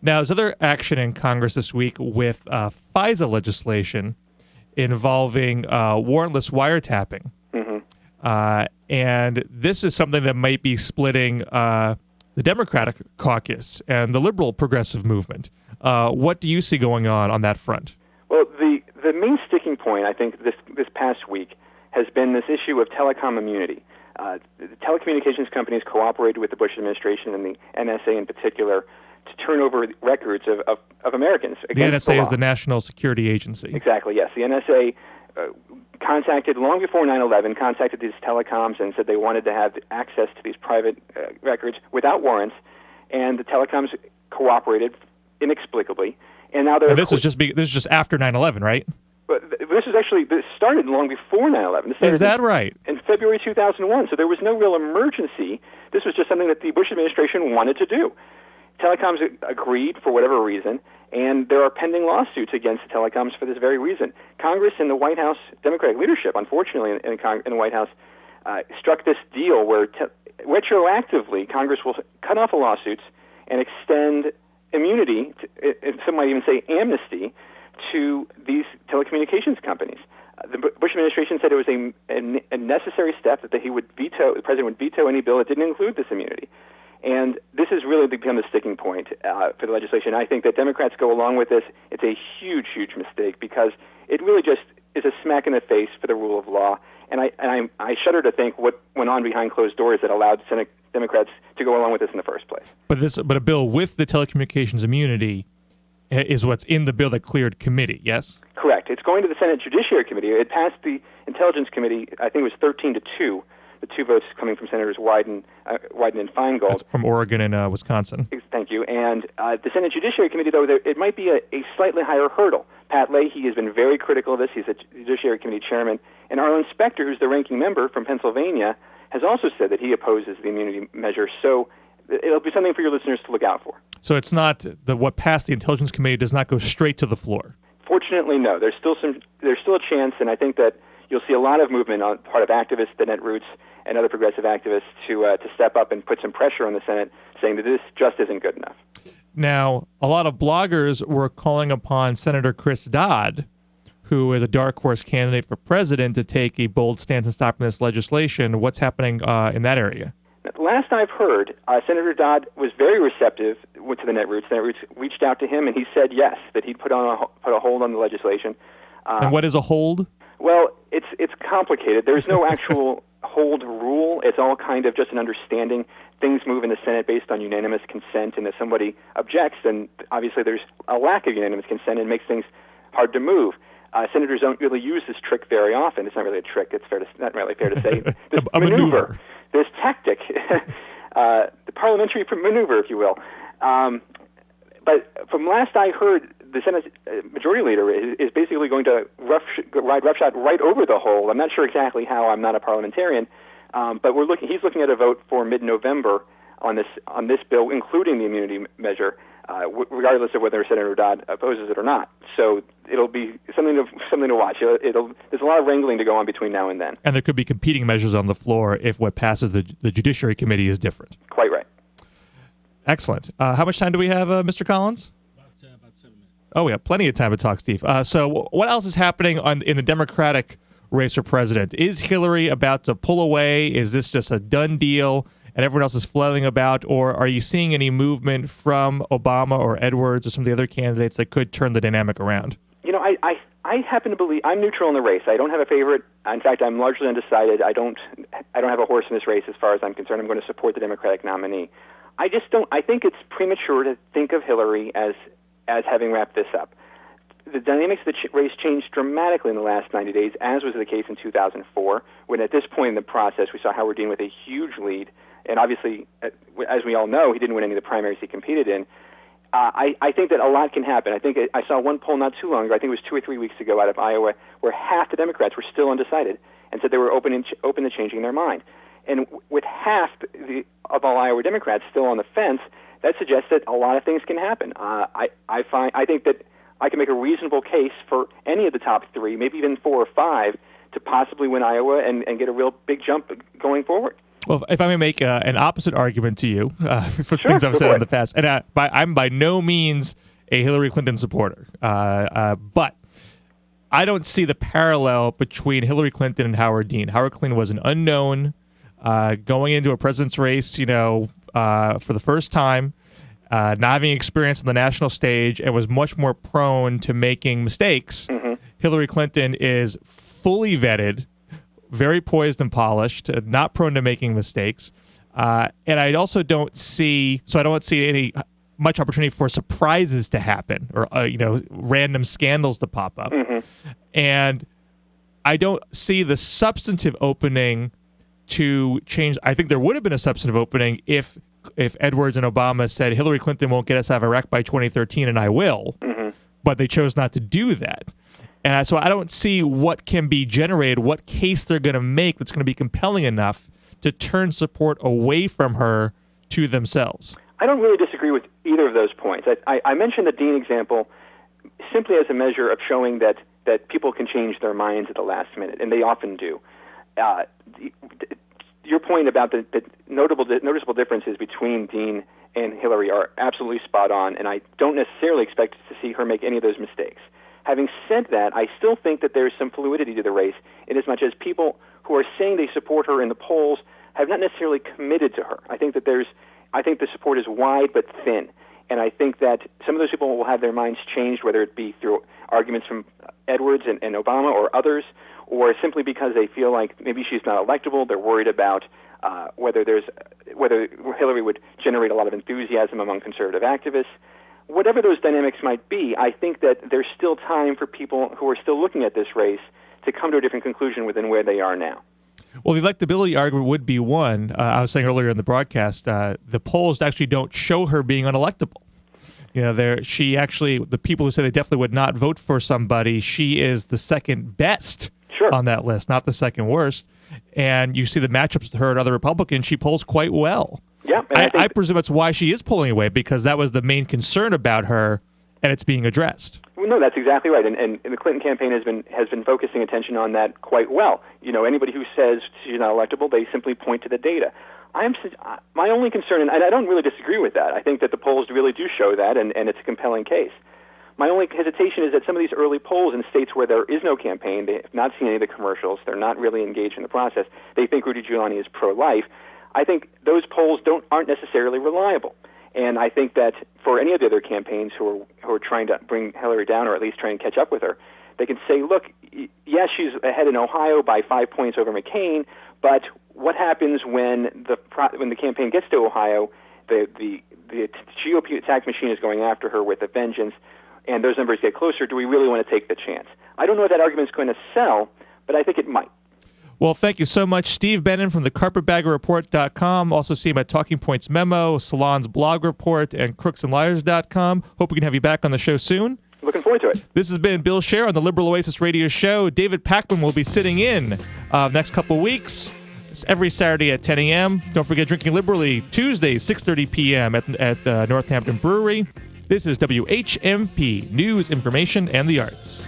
Now, there's other action in Congress this week with FISA legislation involving warrantless wiretapping. And this is something that might be splitting the Democratic caucus and the liberal progressive movement. What do you see going on that front? Well, the main sticking point, I think, this past week has been this issue of telecom immunity. The telecommunications companies cooperated with the Bush administration and the NSA in particular to turn over records of Americans. The NSA is the National Security Agency. Exactly, yes. The NSA contacted, long before 9/11, contacted these telecoms and said they wanted to have access to these private records without warrants, and the telecoms cooperated inexplicably. And now this is just after 9/11, right? But this started long before 9/11. Is that right? In February 2001, so there was no real emergency. This was just something that the Bush administration wanted to do. Telecoms agreed for whatever reason, and there are pending lawsuits against the telecoms for this very reason. Congress and the White House Democratic leadership, unfortunately, in the White House, struck this deal where retroactively Congress will cut off the lawsuits and extend immunity, and some might even say amnesty, to these telecommunications companies. The Bush administration said it was a necessary step that the president would veto any bill that didn't include this immunity. And this has really become the sticking point for the legislation. I think that Democrats go along with this. It's a huge, huge mistake because it really just is a smack in the face for the rule of law. And I shudder to think what went on behind closed doors that allowed Senate Democrats to go along with this in the first place. But a bill with the telecommunications immunity is what's in the bill that cleared committee, yes? Correct. It's going to the Senate Judiciary Committee. It passed the Intelligence Committee, I think it was 13-2, the two votes coming from Senators Wyden and Feingold. That's from Oregon and Wisconsin. Thank you. And the Senate Judiciary Committee, though, it might be a slightly higher hurdle. Pat Leahy has been very critical of this. He's the Judiciary Committee chairman. And Arlen Specter, who's the ranking member from Pennsylvania, has also said that he opposes the immunity measure. So it'll be something for your listeners to look out for. So it's not what passed the Intelligence Committee does not go straight to the floor. Fortunately, no. There's still a chance, and I think that you'll see a lot of movement on the part of activists, the Netroots, and other progressive activists to step up and put some pressure on the Senate, saying that this just isn't good enough. Now, a lot of bloggers were calling upon Senator Chris Dodd, who is a dark horse candidate for president, to take a bold stance in stopping this legislation. What's happening in that area? Last I've heard, Senator Dodd was very receptive to the Netroots. The Netroots reached out to him, and he said yes, that he'd put a hold on the legislation. And what is a hold? Well, it's complicated. There's no actual hold rule. It's all kind of just an understanding. Things move in the Senate based on unanimous consent, and if somebody objects, then obviously there's a lack of unanimous consent and it makes things hard to move. Senators don't really use this trick very often. It's not really a trick. It's not really fair to say. This a maneuver. This tactic, the parliamentary maneuver, if you will. But from last I heard, the Senate Majority Leader is basically going to ride roughshod right over the hole. I'm not sure exactly how. I'm not a parliamentarian, but he's looking at a vote for mid-November on this bill, including the immunity measure, regardless of whether Senator Dodd opposes it or not. So it'll be something to watch. There's a lot of wrangling to go on between now and then. And there could be competing measures on the floor if what passes the Judiciary Committee is different. Quite right. Excellent. How much time do we have, Mr. Collins? About 7 minutes. Oh, we have plenty of time to talk, Steve. So what else is happening in the Democratic race for president? Is Hillary about to pull away? Is this just a done deal and everyone else is flailing about? Or are you seeing any movement from Obama or Edwards or some of the other candidates that could turn the dynamic around? You know, I happen to believe I'm neutral in the race. I don't have a favorite. In fact, I'm largely undecided. I don't have a horse in this race as far as I'm concerned. I'm going to support the Democratic nominee. I just don't. I think it's premature to think of Hillary as having wrapped this up. The dynamics of the race changed dramatically in the last 90 days, as was the case in 2004, when at this point in the process we saw Howard Dean with a huge lead. And obviously, as we all know, he didn't win any of the primaries he competed in. I think that a lot can happen. I think I saw one poll not too long ago, I think it was 2 or 3 weeks ago, out of Iowa, where half the Democrats were still undecided and said they were open to changing their mind. And with half of all Iowa Democrats still on the fence, that suggests that a lot of things can happen. I think that I can make a reasonable case for any of the top three, maybe even 4 or 5, to possibly win Iowa and get a real big jump going forward. Well, if I may make an opposite argument to you for Sure, things I've go said for in the it. past, and I'm by no means a Hillary Clinton supporter, but I don't see the parallel between Hillary Clinton and Howard Dean. Howard Clinton was an unknown going into a president's race, for the first time, not having experience on the national stage, and was much more prone to making mistakes. Mm-hmm. Hillary Clinton is fully vetted, very poised and polished, not prone to making mistakes. And I also don't see any much opportunity for surprises to happen or, random scandals to pop up. Mm-hmm. And I don't see the substantive opening to change. I think there would have been a substantive opening if Edwards and Obama said Hillary Clinton won't get us out of Iraq by 2013 and I will, Mm-hmm. but they chose not to do that. And so I don't see what can be generated, what case they're going to make that's going to be compelling enough to turn support away from her to themselves. I don't really disagree with either of those points. I mentioned the Dean example simply as a measure of showing that people can change their minds at the last minute, and they often do. Your point about the noticeable differences between Dean and Hillary are absolutely spot on, and I don't necessarily expect to see her make any of those mistakes. Having said that, I still think that there's some fluidity to the race, inasmuch as people who are saying they support her in the polls have not necessarily committed to her. I think the support is wide but thin, and I think that some of those people will have their minds changed, whether it be through arguments from Edwards and Obama or others, or simply because they feel like maybe she's not electable. They're worried about whether Hillary would generate a lot of enthusiasm among conservative activists. Whatever those dynamics might be, I think that there's still time for people who are still looking at this race to come to a different conclusion within where they are now. Well, the electability argument would be one. I was saying earlier in the broadcast, the polls actually don't show her being unelectable. The people who say they definitely would not vote for somebody, she is the second best on that list, not the second worst. And you see the matchups with her and other Republicans, she polls quite well. Yeah, I presume that's why she is pulling away, because that was the main concern about her, and it's being addressed. Well, no, that's exactly right, and the Clinton campaign has been focusing attention on that quite well. Anybody who says she's not electable, they simply point to the data. My only concern, and I don't really disagree with that. I think that the polls really do show that, and it's a compelling case. My only hesitation is that some of these early polls in states where there is no campaign, they have not seen any of the commercials, they're not really engaged in the process, they think Rudy Giuliani is pro-life. I think those polls aren't necessarily reliable. And I think that for any of the other campaigns who are trying to bring Hillary down, or at least try and catch up with her, they can say, look, yes, she's ahead in Ohio by 5 points over McCain, but what happens when the campaign gets to Ohio? The GOP attack machine is going after her with a vengeance, and those numbers get closer. Do we really want to take the chance? I don't know if that argument is going to sell, but I think it might. Well, thank you so much, Steve Benen from the carpetbaggerreport.com. Also see him at Talking Points Memo, Salon's Blog Report, and crooksandliars.com. Hope we can have you back on the show soon. Looking forward to it. This has been Bill Scher on the Liberal Oasis Radio Show. David Pakman will be sitting in next couple weeks. It's every Saturday at 10 a.m. Don't forget Drinking Liberally, Tuesdays, 6:30 p.m. at Northampton Brewery. This is WHMP, News, Information, and the Arts.